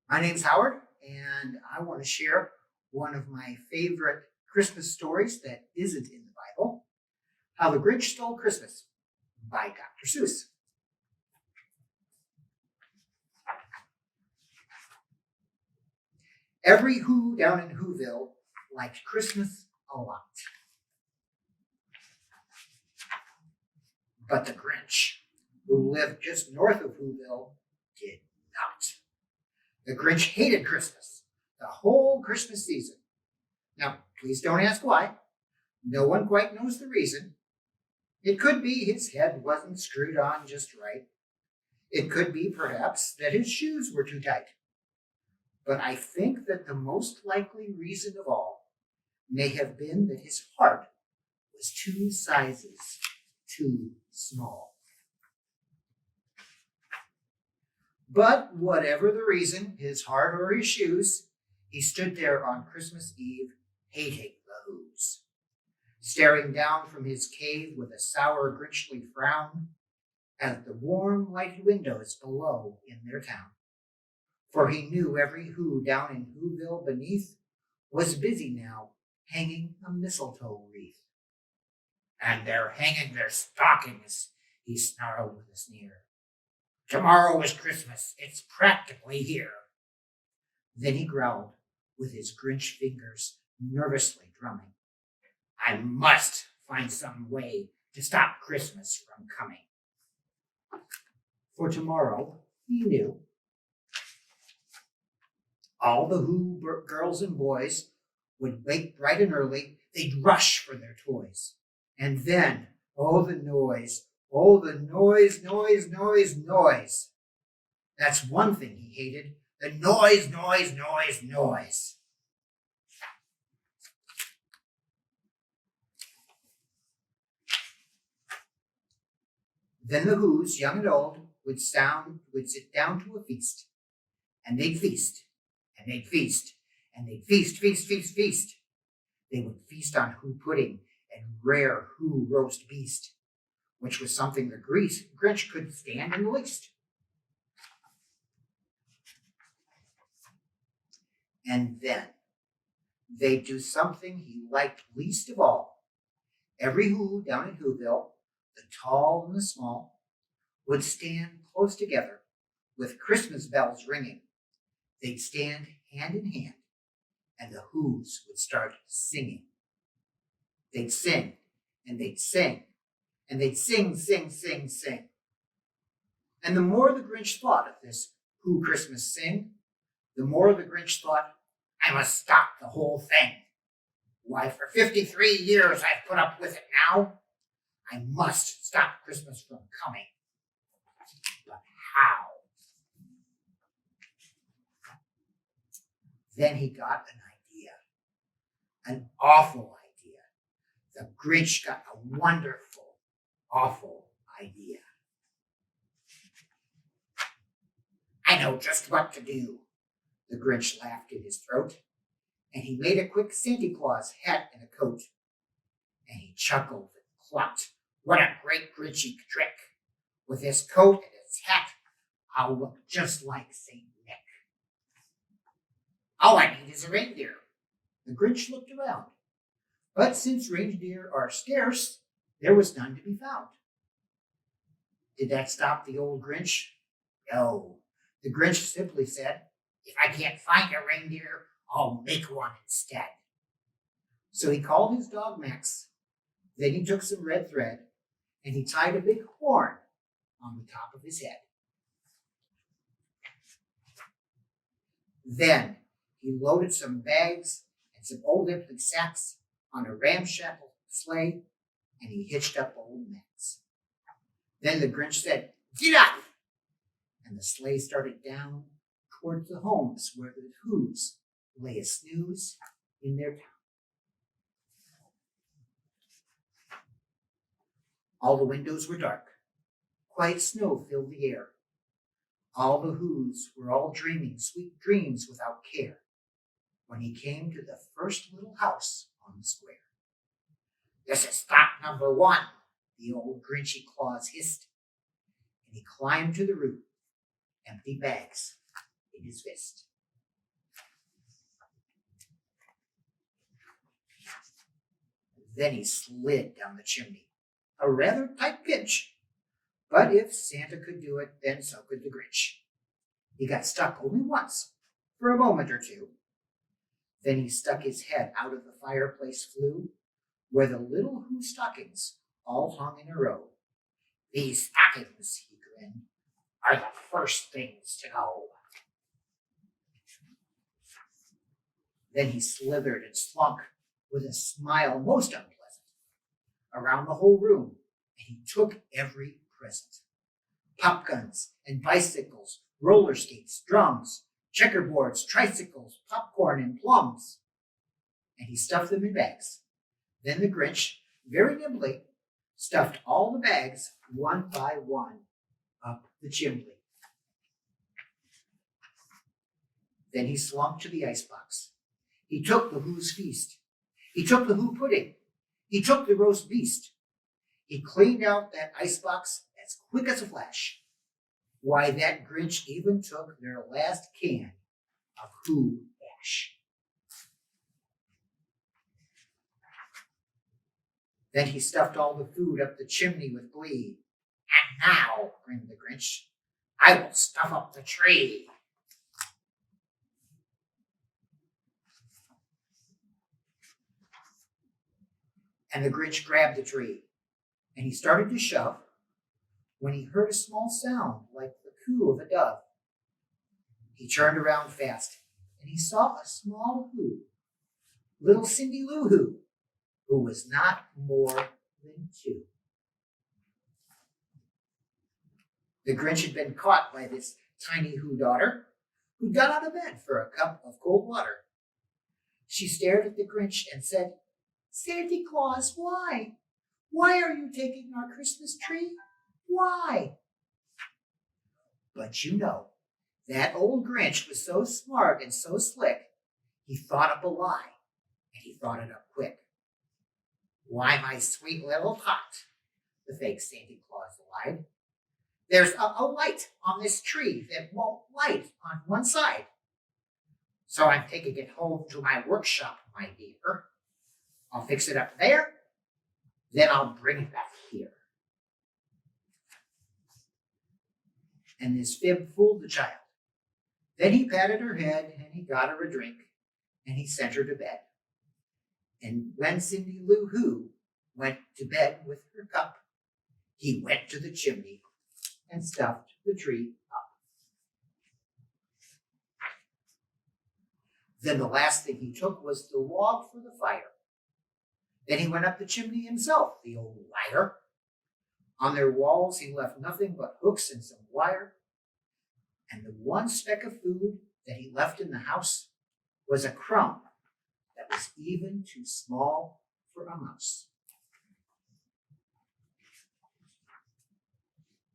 My name's Howard, and I want to share one of my favorite Christmas stories that isn't in the Bible, How the Grinch Stole Christmas by Dr. Seuss. Every Who down in Whoville liked Christmas a lot. But the Grinch, who lived just north of Whoville, did not. The Grinch hated Christmas, the whole Christmas season. Now, please don't ask why. No one quite knows the reason. It could be his head wasn't screwed on just right. It could be, perhaps, that his shoes were too tight. But I think that the most likely reason of all may have been that his heart was 2 sizes too small. But whatever the reason, his heart or his shoes, he stood there on Christmas Eve, hating the Who's, staring down from his cave with a sour, grinchly frown at the warm, lighted windows below in their town. For he knew every Who down in Whoville beneath was busy now hanging a mistletoe wreath. And they're hanging their stockings, he snarled with a sneer. Tomorrow is Christmas. It's practically here. Then he growled, with his Grinch fingers nervously drumming. I must find some way to stop Christmas from coming. For tomorrow, he knew, all the Who girls and boys would wake bright and early. They'd rush for their toys. And then, oh, the noise. Oh, the noise, noise, noise, noise. That's one thing he hated. The noise, noise, noise, noise. Then the Who's, young and old, would sit down to a feast. And they'd feast, and they'd feast, and they'd feast, feast, feast, feast. They would feast on Who pudding and rare Who roast beast, which was something the Grinch couldn't stand in the least. And then they'd do something he liked least of all. Every Who down in Whoville, the tall and the small, would stand close together with Christmas bells ringing. They'd stand hand in hand, and the Who's would start singing. They'd sing, and they'd sing, and they'd sing, sing, sing, sing. And the more the Grinch thought of this Who Christmas sing, the more the Grinch thought, I must stop the whole thing. Why, for 53 years I've put up with it now. I must stop Christmas from coming. But how? Then he got an idea, an awful idea. The Grinch got a wonderful, awful idea. I know just what to do. The Grinch laughed in his throat, and he made a quick Santa Claus hat and a coat. And he chuckled and clucked. What a great Grinchy trick. With his coat and his hat, I'll look just like St. Nick. All I need is a reindeer. The Grinch looked around. But since reindeer are scarce, there was none to be found. Did that stop the old Grinch? No. The Grinch simply said, if I can't find a reindeer, I'll make one instead. So he called his dog Max. Then he took some red thread and he tied a big horn on the top of his head. Then he loaded some bags and some old empty sacks on a ramshackle sleigh, and he hitched up old Max. Then the Grinch said, "Get up!" And the sleigh started down towards the homes where the Who's lay a snooze in their town. All the windows were dark. Quiet snow filled the air. All the Who's were all dreaming sweet dreams without care when he came to the first little house on the square. "This is stop number 1, the old Grinchy Claus hissed, and he climbed to the roof, empty bags in his fist. Then he slid down the chimney, a rather tight pinch, but if Santa could do it, then so could the Grinch. He got stuck only once, for a moment or two. Then he stuck his head out of the fireplace flue, where the little Who stockings all hung in a row. "These stockings," he grinned, "are the first things to go." Then he slithered and slunk with a smile most unpleasant around the whole room, and he took every present. Pop guns and bicycles, roller skates, drums, checkerboards, tricycles, popcorn, and plums. And he stuffed them in bags. Then the Grinch, very nimbly, stuffed all the bags, one by one, up the chimney. Then he slunk to the icebox. He took the Who's feast. He took the Who pudding. He took the roast beast. He cleaned out that icebox as quick as a flash. Why, that Grinch even took their last can of Who ash. Then he stuffed all the food up the chimney with glee. "And now," grinned the Grinch, "I will stuff up the tree." And the Grinch grabbed the tree, and he started to shove when he heard a small sound like the coo of a dove. He turned around fast, and he saw a small Who, little Cindy Lou who was not more than 2. The Grinch had been caught by this tiny Who daughter, who got out of bed for a cup of cold water. She stared at the Grinch and said, "Santa Claus, why? Why are you taking our Christmas tree? Why?" But you know, that old Grinch was so smart and so slick, he thought up a lie, and he thought it up quick. "Why, my sweet little tot," the fake Santa Claus lied, "there's a light on this tree that won't light on one side. So I'm taking it home to my workshop, my dear. I'll fix it up there, then I'll bring it back here." And this fib fooled the child. Then he patted her head, and he got her a drink, and he sent her to bed. And when Cindy Lou Who went to bed with her cup, he went to the chimney and stuffed the tree up. Then the last thing he took was the log for the fire. Then he went up the chimney himself, the old liar. On their walls he left nothing but hooks and some wire. And the one speck of food that he left in the house was a crumb that was even too small for a mouse.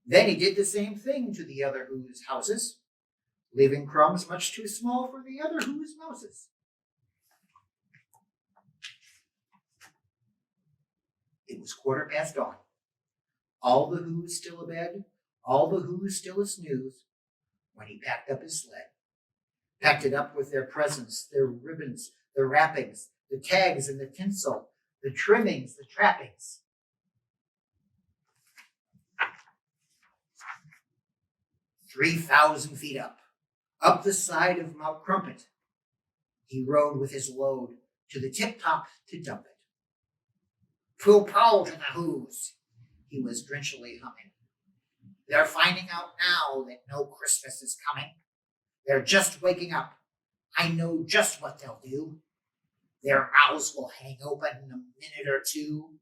Then he did the same thing to the other Who's houses, leaving crumbs much too small for the other Who's mouses. It was 1/4 dawn. All the Who's still abed, all the Who's still a snooze, when he packed up his sled. Packed it up with their presents, their ribbons, the wrappings, the tags and the tinsel, the trimmings, the trappings. 3,000 feet up the side of Mount Crumpet, he rode with his load to the tip-top to dump it. "Pooh-pooh to the Who's," he was drenchily humming. "They're finding out now that no Christmas is coming. They're just waking up. I know just what they'll do. Their mouths will hang open in a minute or two.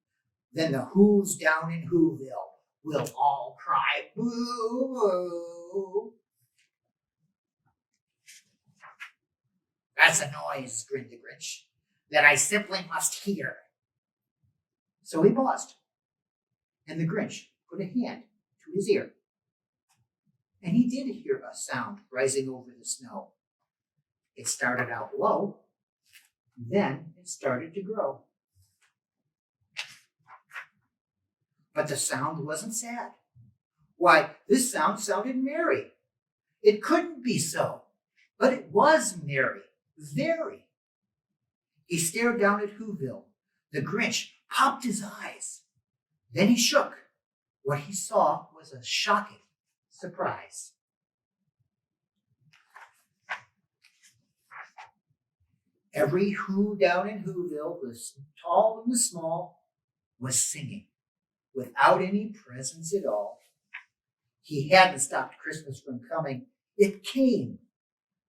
Then the Who's down in Whoville will all cry boo. That's a noise, grinned the Grinch, that I simply must hear. So he paused, and the Grinch put a hand to his ear. And he did hear a sound rising over the snow. It started out low, then it started to grow. But the sound wasn't sad. Why, this sound sounded merry. It couldn't be so, but it was merry, very. He stared down at Whoville. The Grinch popped his eyes. Then he shook. What he saw was a shocking surprise. Every Who down in Whoville, the tall and the small, was singing without any presents at all. He hadn't stopped Christmas from coming. It came.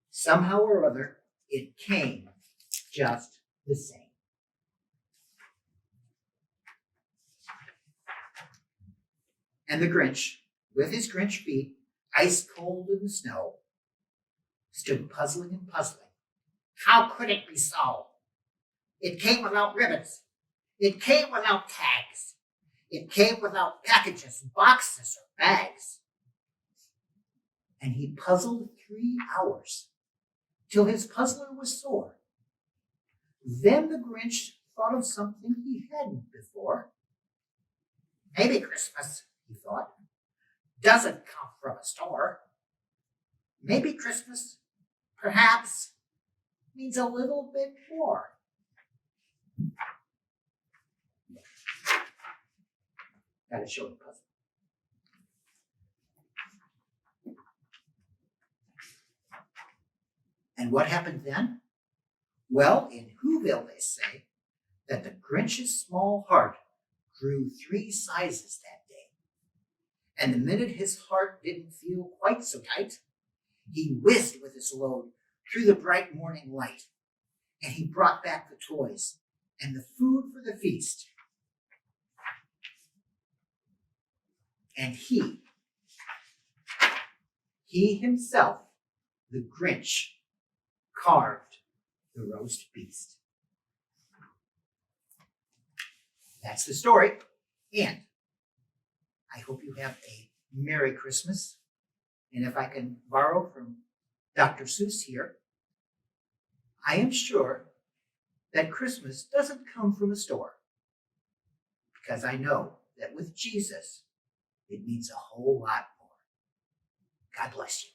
Somehow or other, it came just the same. And the Grinch, with his Grinch feet ice cold in the snow, stood puzzling and puzzling. How could it be so? It came without ribbons. It came without tags. It came without packages, boxes, or bags. And he puzzled 3 hours till his puzzler was sore. Then the Grinch thought of something he hadn't before. Maybe Christmas, he thought, doesn't come from a store. Maybe Christmas, perhaps, means a little bit more. Got to show the puzzle. And what happened then? Well, in Whoville they say that the Grinch's small heart grew 3 sizes that day. And the minute his heart didn't feel quite so tight, he whizzed with his load through the bright morning light, and he brought back the toys and the food for the feast. And he himself, the Grinch, carved the roast beast. That's the story, and I hope you have a Merry Christmas. And if I can borrow from Dr. Seuss here, I am sure that Christmas doesn't come from a store, because I know that with Jesus, it means a whole lot more. God bless you.